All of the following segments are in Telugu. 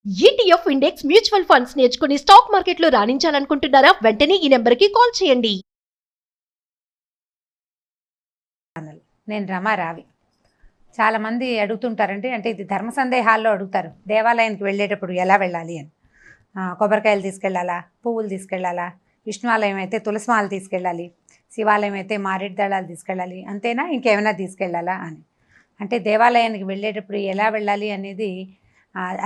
ఈటీఎఫ్ ఇండెక్స్ మ్యూచువల్ ఫండ్స్ నేర్చుకుని స్టాక్ మార్కెట్లో రాణించాలనుకుంటున్నారా? వెంటనే ఈ నెంబర్కి కాల్ చేయండి. నేను రమారావి. చాలామంది అడుగుతుంటారంటే ఇది ధర్మ సందేహాల్లో అడుగుతారు, దేవాలయానికి వెళ్ళేటప్పుడు ఎలా వెళ్ళాలి అని. కొబ్బరికాయలు తీసుకెళ్ళాలా, పువ్వులు తీసుకెళ్ళాలా, విష్ణువాలయం అయితే తులసిమాలు తీసుకెళ్ళాలి, శివాలయం అయితే మారేడు దళాలు తీసుకెళ్ళాలి, అంతేనా ఇంకేమైనా తీసుకెళ్ళాలా అని. అంటే దేవాలయానికి వెళ్ళేటప్పుడు ఎలా వెళ్ళాలి అనేది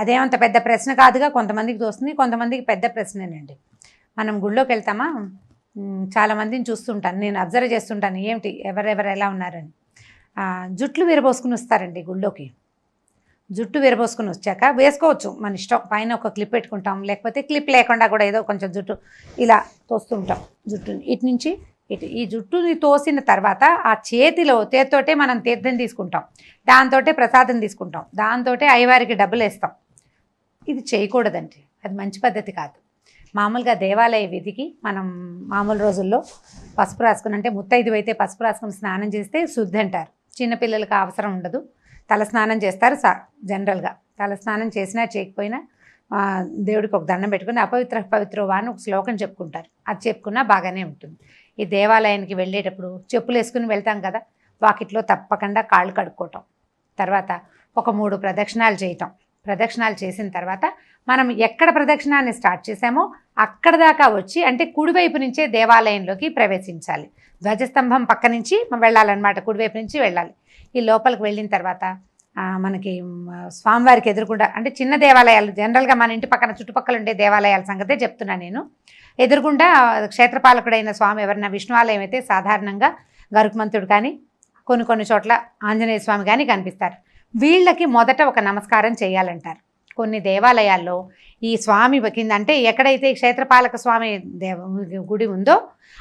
అదేమంత పెద్ద ప్రశ్న కాదుగా. కొంతమందికి తోస్తుంది, కొంతమందికి పెద్ద ప్రశ్నేనండి. మనం గుళ్ళోకి వెళ్తామా, చాలామందిని చూస్తుంటాను, నేను అబ్జర్వ్ చేస్తుంటాను ఏమిటి ఎవరెవరు ఎలా ఉన్నారని. జుట్లు విరబోసుకుని వస్తారండి గుళ్ళోకి. జుట్టు విరబోసుకుని వచ్చాక వేసుకోవచ్చు మన ఇష్టం, పైన ఒక క్లిప్ పెట్టుకుంటాం, లేకపోతే క్లిప్ లేకుండా కూడా ఏదో కొంచెం జుట్టు ఇలా తోస్తుంటాం. జుట్టుని ఇటు నుంచి ఇటు, ఈ జుట్టుని తోసిన తర్వాత ఆ చేతితోటే మనం తీర్థం తీసుకుంటాం, దాంతోటే ప్రసాదం తీసుకుంటాం, దాంతోటే అయ్యవారికి డబ్బులు వేస్తాం. ఇది చేయకూడదండి, అది మంచి పద్ధతి కాదు. మామూలుగా దేవాలయ విధికి మనం మామూలు రోజుల్లో పసుపు రాసుకుని, అంటే ముత్తైదు అయితే పసుపు రాసుకుని స్నానం చేస్తే శుద్ధి అంటారు. చిన్నపిల్లలకి అవసరం ఉండదు, తల స్నానం చేస్తారు జనరల్గా. తల స్నానం చేసినా చేయకపోయినా దేవుడికి ఒక దండం పెట్టుకుని పవిత్రో అని ఒక శ్లోకం చెప్పుకుంటారు, అది చెప్పుకున్నా బాగానే ఉంటుంది. ఈ దేవాలయానికి వెళ్ళేటప్పుడు చెప్పులు వేసుకుని వెళ్తాం కదా, వాకిట్లో తప్పకుండా కాళ్ళు కడుక్కోవటం, తర్వాత ఒక 3 ప్రదక్షిణాలు చేయటం. ప్రదక్షిణాలు చేసిన తర్వాత మనం ఎక్కడ ప్రదక్షిణాన్ని స్టార్ట్ చేసామో అక్కడ దాకా వచ్చి, అంటే కుడివైపు నుంచే దేవాలయంలోకి ప్రవేశించాలి. ధ్వజస్తంభం పక్క నుంచి వెళ్ళాలన్నమాట, కుడివైపు నుంచి వెళ్ళాలి. ఈ లోపలికి వెళ్ళిన తర్వాత మనకి స్వామివారికి ఎదురుకుండా, అంటే చిన్న దేవాలయాలు జనరల్గా మన ఇంటి పక్కన చుట్టుపక్కల ఉండే దేవాలయాల సంగతే చెప్తున్నాను నేను. ఎదురుగుండా క్షేత్రపాలకుడైన స్వామి ఎవరైనా, విష్ణువాలయం అయితే సాధారణంగా గరుత్మంతుడు కానీ, కొన్ని చోట్ల ఆంజనేయ స్వామి కానీ కనిపిస్తారు. వీళ్ళకి మొదట ఒక నమస్కారం చేయాలంటారు. కొన్ని దేవాలయాల్లో ఈ స్వామి కింద, అంటే ఎక్కడైతే క్షేత్రపాలక స్వామి గుడి ఉందో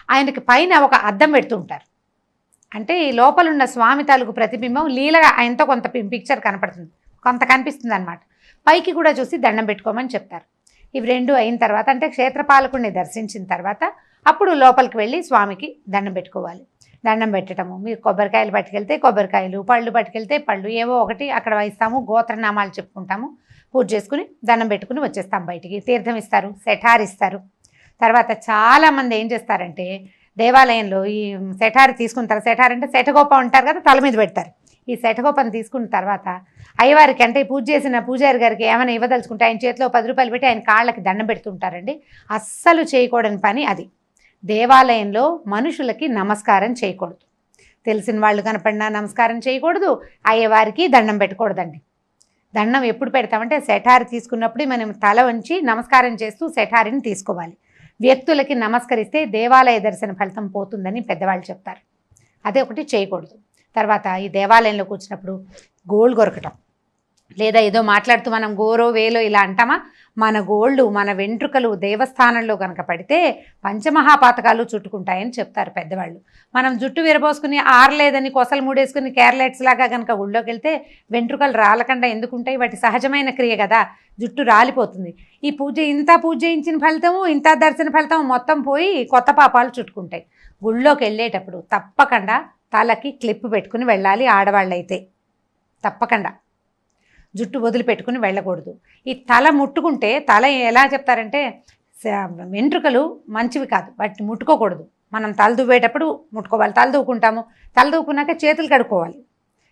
ఆయనకి పైన ఒక అద్దం పెడుతుంటారు. అంటే ఈ లోపలున్న స్వామి తాలూకు ప్రతిబింబం లీలగా ఆయనతో కొంత పిక్చర్ కనపడుతుంది, కొంత కనిపిస్తుంది అనమాట. పైకి కూడా చూసి దండం పెట్టుకోమని చెప్తారు. ఇవి 2 అయిన తర్వాత, అంటే క్షేత్రపాలకుడిని దర్శించిన తర్వాత అప్పుడు లోపలికి వెళ్ళి స్వామికి దండం పెట్టుకోవాలి. దండం పెట్టడము, మీరు కొబ్బరికాయలు పట్టుకెళ్తే కొబ్బరికాయలు, పళ్ళు పట్టుకెళ్తే పళ్ళు, ఏవో ఒకటి అక్కడ ఇస్తాము, గోత్రనామాలు చెప్పుకుంటాము, పూజ చేసుకుని దండం పెట్టుకుని వచ్చేస్తాం బయటికి. తీర్థం ఇస్తారు, సెఠార్ ఇస్తారు. తర్వాత చాలామంది ఏం చేస్తారంటే దేవాలయంలో ఈ సెఠారి తీసుకుంటారు. సెఠార్ అంటే శఠగోప ఉంటారు కదా, తల మీద పెడతారు. ఈ శఠగోపను తీసుకున్న తర్వాత అయ్యవారికి, అంటే పూజ చేసిన పూజారి గారికి ఏమైనా ఇవ్వదలుచుకుంటే ఆయన చేతిలో 10 రూపాయలు పెట్టి ఆయన కాళ్ళకి దండం పెడుతుంటారండి. అస్సలు చేయకూడని పని అది. దేవాలయంలో మనుషులకి నమస్కారం చేయకూడదు, తెలిసిన వాళ్ళు కనపడినా నమస్కారం చేయకూడదు, అయ్యవారికి దండం పెట్టకూడదండి. దండం ఎప్పుడు పెడతామంటే సెఠారి తీసుకున్నప్పుడు మనం తల వంచి నమస్కారం చేస్తూ సెఠారిని తీసుకోవాలి. వ్యక్తులకి నమస్కరిస్తే దేవాలయ దర్శన ఫలితం పోతుందని పెద్దవాళ్ళు చెప్తారు. అదే ఒకటి చేయకూడదు. తర్వాత ఈ దేవాలయంలో కూర్చున్నప్పుడు గోల్డ్ కొరకటం, లేదా ఏదో మాట్లాడుతూ మనం గోరో వేలో ఇలా అంటామా, మన గోళ్ళు, మన వెంట్రుకలు దేవస్థానంలో కనుక పడితే పంచమహాపాతకాలు చుట్టుకుంటాయని చెప్తారు పెద్దవాళ్ళు. మనం జుట్టు విరబోసుకుని ఆరలేదని కొసలు మూడేసుకుని క్యారెట్స్ లాగా కనుక గుళ్ళోకి వెళ్తే వెంట్రుకలు రాలకుండా ఎందుకుంటాయి? వాటి సహజమైన క్రియ కదా, జుట్టు రాలిపోతుంది. ఈ ఇంత పూజ చేయించిన ఫలితము, ఇంత దర్శన ఫలితం మొత్తం పోయి కొత్త పాపాలు చుట్టుకుంటాయి. గుళ్ళోకి వెళ్ళేటప్పుడు తప్పకుండా తలకి క్లిప్ పెట్టుకుని వెళ్ళాలి. ఆడవాళ్ళైతే తప్పకుండా జుట్టు వదిలిపెట్టుకుని వెళ్ళకూడదు. ఈ తల ముట్టుకుంటే, తల ఎలా చెప్తారంటే వెంట్రుకలు మంచివి కాదు, వాటిని ముట్టుకోకూడదు. మనం తల దువ్వేటప్పుడు ముట్టుకోవాలి, తల దూకుంటాము, తల దూకున్నాక చేతులు కడుక్కోవాలి.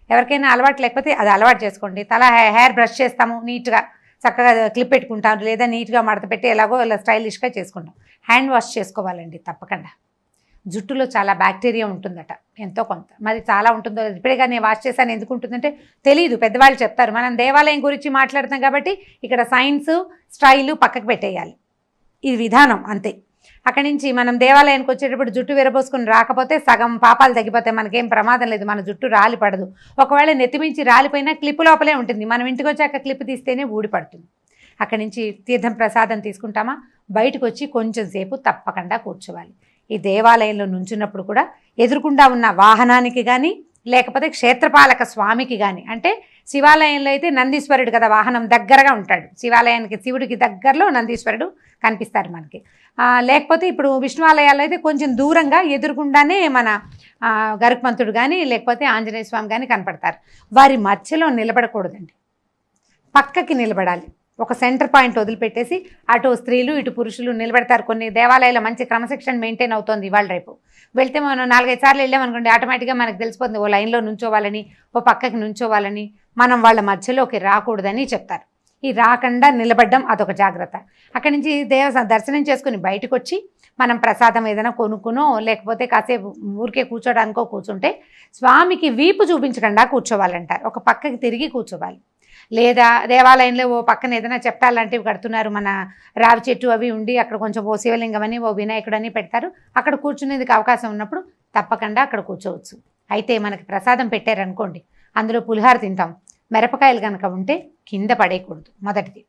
ఎవరికైనా అలవాటు లేకపోతే అది అలవాటు చేసుకోండి. తల హెయిర్ బ్రష్ చేస్తాము, నీట్గా చక్కగా క్లిప్ పెట్టుకుంటాం, లేదా నీట్గా మడత పెట్టి ఎలాగో ఇలా స్టైలిష్గా చేసుకుంటాం. హ్యాండ్ వాష్ చేసుకోవాలండి తప్పకుండా. జుట్టులో చాలా బ్యాక్టీరియా ఉంటుందట, ఎంతో కొంత, మరి చాలా ఉంటుందో ఇప్పుడే కానీ నేను వాష్ చేశాను ఎందుకు ఉంటుందంటే తెలియదు, పెద్దవాళ్ళు చెప్తారు. మనం దేవాలయం గురించి మాట్లాడుతాం కాబట్టి ఇక్కడ సైన్స్ స్టైలు పక్కకు పెట్టేయాలి, ఇది విధానం అంతే. అక్కడి నుంచి మనం దేవాలయానికి వచ్చేటప్పుడు జుట్టు విరబోసుకుని రాకపోతే సగం పాపాలు తగ్గిపోతాయి, మనకేం ప్రమాదం లేదు, మన జుట్టు రాలిపడదు. ఒకవేళ నెత్తిమించి రాలిపోయినా క్లిప్ లోపలే ఉంటుంది, మనం ఇంటికి వచ్చాక క్లిప్ తీస్తేనే ఊడిపడుతుంది. అక్కడి నుంచి తీర్థం ప్రసాదం తీసుకుంటామా, బయటకు వచ్చి కొంచెం సేపు తప్పకుండా కూర్చోవాలి. ఈ దేవాలయంలో నుంచున్నప్పుడు కూడా ఎదురుకుండా ఉన్న వాహనానికి కానీ, లేకపోతే క్షేత్రపాలక స్వామికి కానీ, అంటే శివాలయంలో అయితే నందీశ్వరుడు కదా వాహనం, దగ్గరగా ఉంటాడు శివాలయానికి, శివుడికి దగ్గరలో నందీశ్వరుడు కనిపిస్తారు మనకి. లేకపోతే ఇప్పుడు విష్ణువాలయాల్లో అయితే కొంచెం దూరంగా ఎదురుకుండానే మన గరుత్మంతుడు కానీ, లేకపోతే ఆంజనేయ స్వామి కానీ కనపడతారు. వారి మధ్యలో నిలబడకూడదండి, పక్కకి నిలబడాలి. ఒక సెంటర్ పాయింట్ వదిలిపెట్టేసి అటు స్త్రీలు ఇటు పురుషులు నిలబెడతారు. కొన్ని దేవాలయాల్లో మంచి క్రమశిక్షణ మెయింటైన్ అవుతుంది ఇవాళ రేపు. వెళ్తే మనం 4-5 సార్లు వెళ్ళామనుకోండి, ఆటోమేటిక్గా మనకు తెలిసిపోతుంది ఓ లైన్లో నుంచోవాలని, ఓ పక్కకి నుంచోవాలని, మనం వాళ్ళ మధ్యలోకి రాకూడదని చెప్తారు. ఈ రాకుండా నిలబడ్డం అదొక జాగ్రత్త. అక్కడి నుంచి దర్శనం చేసుకుని బయటకు వచ్చి మనం ప్రసాదం ఏదైనా కొనుక్కునో లేకపోతే కాసేపు ఊరికే కూర్చోడానికో కూర్చుంటే స్వామికి వీపు చూపించకుండా కూర్చోవాలంటారు. ఒక పక్కకి తిరిగి కూర్చోవాలి. లేదా దేవాలయంలో ఓ పక్కన ఏదైనా చెప్తాలాంటివి కడుతున్నారు, మన రావి చెట్టు అవి ఉండి అక్కడ కొంచెం ఓ శివలింగం అని ఓ వినాయకుడు అని పెడతారు. అక్కడ కూర్చునేందుకు అవకాశం ఉన్నప్పుడు తప్పకుండా అక్కడ కూర్చోవచ్చు. అయితే మనకి ప్రసాదం పెట్టారనుకోండి, అందులో పులిహార తింటాం, మిరపకాయలు కనుక ఉంటే కింద పడేయకూడదు. మొదటిది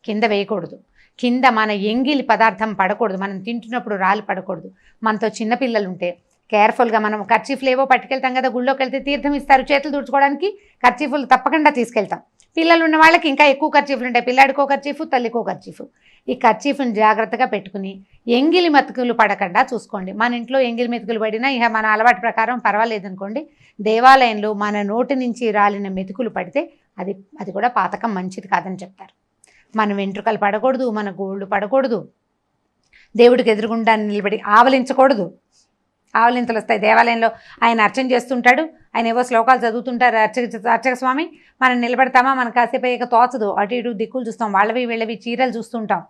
కింద వేయకూడదు. కింద మన ఎంగిలి పదార్థం పడకూడదు. మనం తింటున్నప్పుడు రాళ్ళు పడకూడదు. మనతో చిన్నపిల్లలు ఉంటే కేర్ఫుల్గా మనం కర్చీఫ్లు ఏవో పట్టుకెళ్తాం కదా, గుళ్ళోకి వెళ్తే తీర్థం ఇస్తారు చేతులు తుడుచుకోవడానికి, కర్చీఫ్లు తప్పకుండా తీసుకెళ్తాం. పిల్లలు ఉన్న వాళ్ళకి ఇంకా ఎక్కువ కర్చీఫ్లు ఉంటాయి. పిల్లాడికో కర్చీఫ్, తల్లికో కర్చీఫ్. ఈ కర్చీఫ్ని జాగ్రత్తగా పెట్టుకుని ఎంగిలి మెతుకులు పడకుండా చూసుకోండి. మన ఇంట్లో ఎంగిలి మెతుకులు పడినా ఇక మన అలవాటు ప్రకారం పర్వాలేదు అనుకోండి. దేవాలయంలో మన నోటి నుంచి రాలిన మెతుకులు పడితే అది కూడా పాతకం, మంచిది కాదని చెప్తారు. మన వెంట్రుకలు పడకూడదు, మన గోళ్ళు పడకూడదు, దేవుడికి ఎదురుగుండా నిలబడి ఆవలించకూడదు. ఆవలింతలు వస్తాయి. దేవాలయంలో ఆయన అర్చన చేస్తుంటాడు, ఆయన ఏవో శ్లోకాలు చదువుతుంటారు అర్చక స్వామి. మనం నిలబడతామా, మనకు కాసేపు అయ్యాక తోచదు, అటు ఇటు దిక్కులు చూస్తాం, వాళ్ళవి వీళ్ళవి చీరలు చూస్తుంటాం.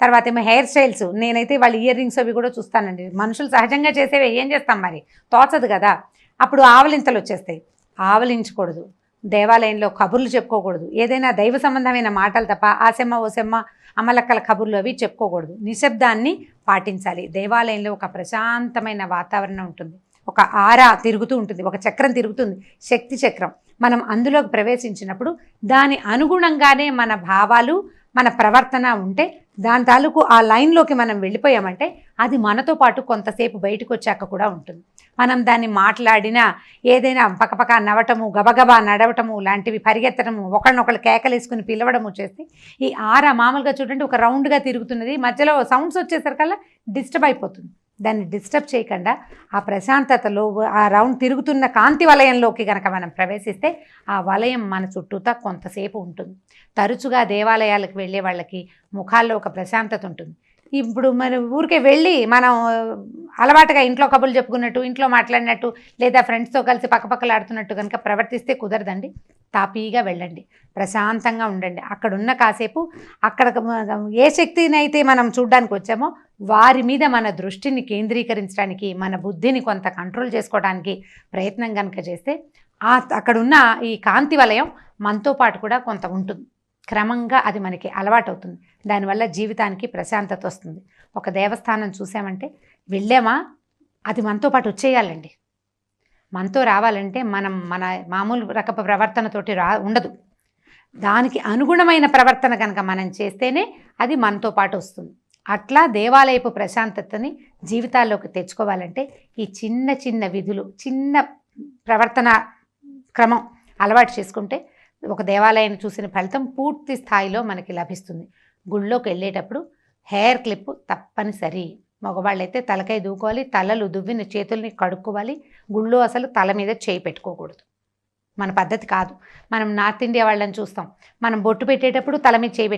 తర్వాత ఏమో హెయిర్ స్టైల్స్, నేనైతే వాళ్ళ ఇయర్ రింగ్స్ అవి కూడా చూస్తానండి. మనుషులు సహజంగా చేసేవి ఏం చేస్తాం మరి, తోచదు కదా. అప్పుడు ఆవలింతలు వచ్చేస్తాయి. ఆవలించకూడదు. దేవాలయంలో కబుర్లు చెప్పుకోకూడదు. ఏదైనా దైవ సంబంధమైన మాటలు తప్ప ఆసెమ్మ ఓసెమ్మ అమలక్కల కబుర్లు అవి చెప్పుకోకూడదు. నిశ్శబ్దాన్ని పాటించాలి. దేవాలయంలో ఒక ప్రశాంతమైన వాతావరణం ఉంటుంది, ఒక ఆరా తిరుగుతూ ఉంటుంది, ఒక చక్రం తిరుగుతుంది, శక్తి చక్రం. మనం అందులోకి ప్రవేశించినప్పుడు దాని అనుగుణంగానే మన భావాలు, మన ప్రవర్తన ఉంటే దాని తాలూకు ఆ లైన్లోకి మనం వెళ్ళిపోయామంటే అది మనతో పాటు కొంతసేపు బయటకు వచ్చాక కూడా ఉంటుంది. మనం దాన్ని మాట్లాడినా, ఏదైనా పక్కపక్క నవ్వటము, గబగబా నడవటము లాంటివి, పరిగెత్తడము, ఒకరినొకరు కేకలేసుకుని పిలవడము చేస్తే ఈ ఆరా మామూలుగా చూడండి ఒక రౌండ్గా తిరుగుతున్నది, మధ్యలో సౌండ్స్ వచ్చేసరికల్లా డిస్టర్బ్ అయిపోతుంది. దాన్ని డిస్టర్బ్ చేయకుండా ఆ ప్రశాంతతలో ఆ రౌండ్ తిరుగుతున్న కాంతి వలయంలోకి కనుక మనం ప్రవేశిస్తే ఆ వలయం మన చుట్టూతా కొంతసేపు ఉంటుంది. తరచుగా దేవాలయాలకు వెళ్ళే వాళ్ళకి ముఖాల్లో ఒక ప్రశాంతత ఉంటుంది. ఇప్పుడు మరి ఊరికే వెళ్ళి మనం అలవాటుగా ఇంట్లో కబుర్లు చెప్పుకున్నట్టు, ఇంట్లో మాట్లాడినట్టు, లేదా ఫ్రెండ్స్తో కలిసి పక్కపక్కలాడుతున్నట్టు కనుక ప్రవర్తిస్తే కుదరదండి. తాపీగా వెళ్ళండి, ప్రశాంతంగా ఉండండి. అక్కడున్న కాసేపు అక్కడ ఏ శక్తినైతే మనం చూడ్డానికి వచ్చామో వారి మీద మన దృష్టిని కేంద్రీకరించడానికి, మన బుద్ధిని కొంత కంట్రోల్ చేసుకోవడానికి ప్రయత్నం కనుక చేస్తే అక్కడున్న ఈ కాంతి వలయం మనతో పాటు కూడా కొంత ఉంటుంది. క్రమంగా అది మనకి అలవాటు అవుతుంది. దానివల్ల జీవితానికి ప్రశాంతత వస్తుంది. ఒక దేవస్థానం చూసామంటే వెళ్ళామా, అది మనతో పాటు వచ్చేయాలండి. మనతో రావాలంటే మనం మన మామూలు రకపు ప్రవర్తనతోటి ఉండదు. దానికి అనుగుణమైన ప్రవర్తన కనుక మనం చేస్తేనే అది మనతో పాటు వస్తుంది. అట్లా దేవాలయపు ప్రశాంతతని జీవితాల్లోకి తెచ్చుకోవాలంటే ఈ చిన్న చిన్న విధులు, చిన్న ప్రవర్తన క్రమం అలవాటు చేసుకుంటే ఒక దేవాలయాన్ని చూసిన ఫలితం పూర్తి స్థాయిలో మనకి లభిస్తుంది. గుళ్ళోకి వెళ్ళేటప్పుడు హెయిర్ క్లిప్ తప్పనిసరి. మగవాళ్ళైతే తలకాయ దూకోవాలి, తలలు దువ్విన చేతుల్ని కడుక్కోవాలి. గుళ్ళో అసలు తల మీద చేయి పెట్టుకోకూడదు, మన పద్ధతి కాదు. మనం నార్త్ ఇండియా వాళ్ళని చూస్తాం, మనం బొట్టు పెట్టేటప్పుడు తల మీద చేయి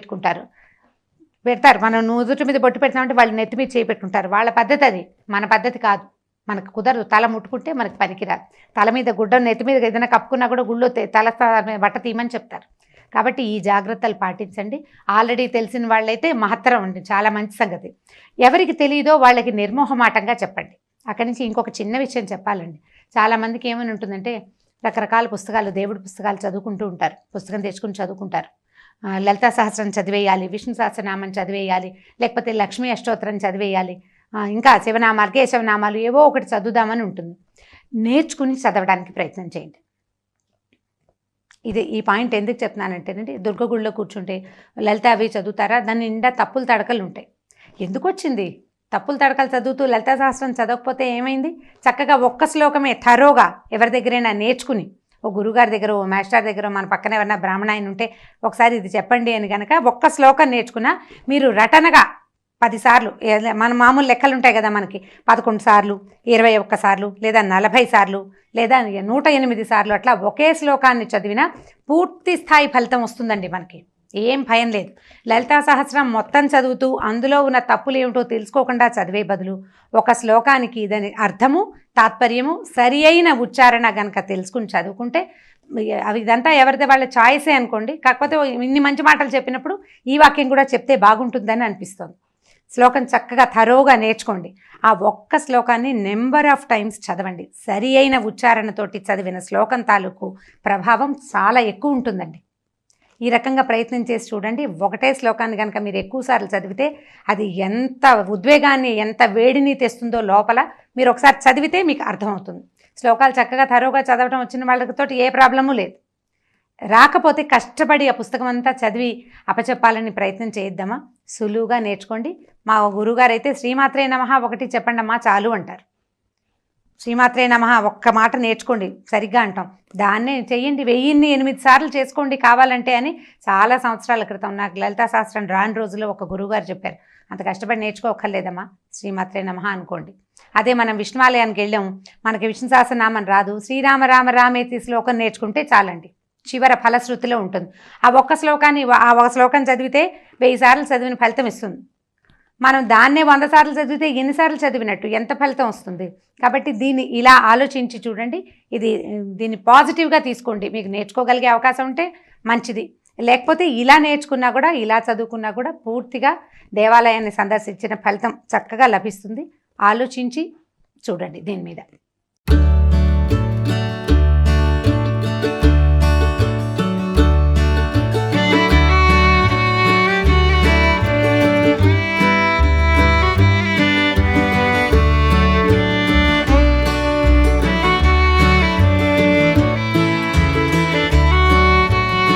పెడతారు. మనం నుదుటి మీద బొట్టు పెడతామంటే వాళ్ళు నెత్తి మీద చేయి పెట్టుకుంటారు. వాళ్ళ పద్ధతి అది, మన పద్ధతి కాదు. మనకు కుదరదు. తల ముట్టుకుంటే మనకు పనికిరాదు. తల మీద గుడ్డ, నెత్తి మీద ఏదైనా కప్పుకున్నా కూడా గుళ్ళో తల బట్ట తీయమని చెప్తారు. కాబట్టి ఈ జాగ్రత్తలు పాటించండి. ఆల్రెడీ తెలిసిన వాళ్ళైతే మహత్తరం అండి, చాలా మంచి సంగతి. ఎవరికి తెలియదో వాళ్ళకి నిర్మోహమాటంగా చెప్పండి. అక్కడి నుంచి ఇంకొక చిన్న విషయం చెప్పాలండి. చాలామందికి ఏమని ఉంటుందంటే రకరకాల పుస్తకాలు, దేవుడి పుస్తకాలు చదువుకుంటూ ఉంటారు, పుస్తకం తెచ్చుకుని చదువుకుంటారు. లలితా సహస్రం చదివేయాలి, విష్ణు సహస్రనామం చదివేయాలి, లేకపోతే లక్ష్మీ అష్టోత్తరం చదివేయాలి, ఇంకా శివనామాలు, కేశవనామాలు ఏవో ఒకటి చదువుదామని ఉంటుంది. నేర్చుకుని చదవడానికి ప్రయత్నం చేయండి. ఈ పాయింట్ ఎందుకు చెప్తున్నానంటేనండి, దుర్గగుడిలో కూర్చుంటే లలిత అవి చదువుతారా, దాని నిండా తప్పులు తడకలు ఉంటాయి. ఎందుకు వచ్చింది తప్పులు తడకలు చదువుతూ లలితా సహస్రం చదవకపోతే ఏమైంది? చక్కగా ఒక్క శ్లోకమే థరోగా ఎవరి దగ్గరైనా నేర్చుకుని, ఓ గురుగారి దగ్గర, ఓ మాస్టర్ దగ్గర, మన పక్కన ఎవరైనా బ్రాహ్మణ ఆయన ఉంటే ఒకసారి ఇది చెప్పండి అని కనుక ఒక్క శ్లోకం నేర్చుకున్నా మీరు రటనగా 10 సార్లు, మన మామూలు లెక్కలు ఉంటాయి కదా మనకి, 11 సార్లు, 21 సార్లు, లేదా 40 సార్లు, లేదా 108 సార్లు, అట్లా ఒకే శ్లోకాన్ని చదివినా పూర్తి స్థాయి ఫలితం వస్తుందండి మనకి. ఏం భయం లేదు. లలితా సహస్రం మొత్తం చదువుతూ అందులో ఉన్న తప్పులు ఏమిటో తెలుసుకోకుండా చదివే బదులు ఒక శ్లోకానికి దాని అర్థము తాత్పర్యము సరి అయిన ఉచ్చారణ గనక తెలుసుకుని చదువుకుంటే అవి ఇదంతా ఎవరిదే వాళ్ళ చాయిసే అనుకోండి. కాకపోతే ఇన్ని మంచి మాటలు చెప్పినప్పుడు ఈ వాక్యం కూడా చెప్తే బాగుంటుందని అనిపిస్తుంది. శ్లోకం చక్కగా థరోగా నేర్చుకోండి. ఆ ఒక్క శ్లోకాన్ని నెంబర్ ఆఫ్ టైమ్స్ చదవండి. సరి అయిన ఉచ్చారణతోటి చదివిన శ్లోకం తాలూకు ప్రభావం చాలా ఎక్కువ ఉంటుందండి. ఈ రకంగా ప్రయత్నం చేసి చూడండి. ఒకటే శ్లోకాన్ని కనుక మీరు ఎక్కువసార్లు చదివితే అది ఎంత ఉద్వేగాన్ని ఎంత వేడిని తెస్తుందో లోపల మీరు ఒకసారి చదివితే మీకు అర్థమవుతుంది. శ్లోకాలు చక్కగా థరోగా చదవడం వచ్చిన వాళ్ళతో ఏ ప్రాబ్లము లేదు. రాకపోతే కష్టపడి ఆ పుస్తకం అంతా చదివి అపచెప్పాలని ప్రయత్నం చేయిద్దామా? సులువుగా నేర్చుకోండి. మా గురువుగారు అయితే శ్రీమాత్రే నమః ఒకటి చెప్పండి అమ్మా చాలు అంటారు. శ్రీమాత్రే నమః ఒక్క మాట నేర్చుకోండి సరిగ్గా అంటాం. దాన్నే చెయ్యండి, 1008 సార్లు చేసుకోండి కావాలంటే అని చాలా సంవత్సరాల క్రితం నాకు లలితా శాస్త్రం రాని రోజుల్లో ఒక గురువుగారు చెప్పారు. అంత కష్టపడి నేర్చుకోకర్లేదమ్మా, శ్రీమాత్రే నమః అనుకోండి. అదే మనం విష్ణువాలయానికి వెళ్ళాం, మనకి విష్ణు సహస్రనామం రాదు, శ్రీరామ రామ రామేతి శ్లోకం నేర్చుకుంటే చాలండి. చివర ఫలశ్రుతిలో ఉంటుంది. ఆ ఒక్క శ్లోకాన్ని ఆ ఒక శ్లోకం చదివితే 1000 సార్లు చదివిన ఫలితం ఇస్తుంది. మనం దాన్నే 100 సార్లు చదివితే ఎన్నిసార్లు చదివినట్టు ఎంత ఫలితం వస్తుంది? కాబట్టి దీన్ని ఇలా ఆలోచించి చూడండి. దీన్ని పాజిటివ్గా తీసుకోండి. మీకు నేర్చుకోగలిగే అవకాశం ఉంటే మంచిది, లేకపోతే ఇలా నేర్చుకున్నా కూడా ఇలా చదువుకున్నా కూడా పూర్తిగా దేవాలయాన్ని సందర్శించిన ఫలితం చక్కగా లభిస్తుంది. ఆలోచించి చూడండి దీని మీద.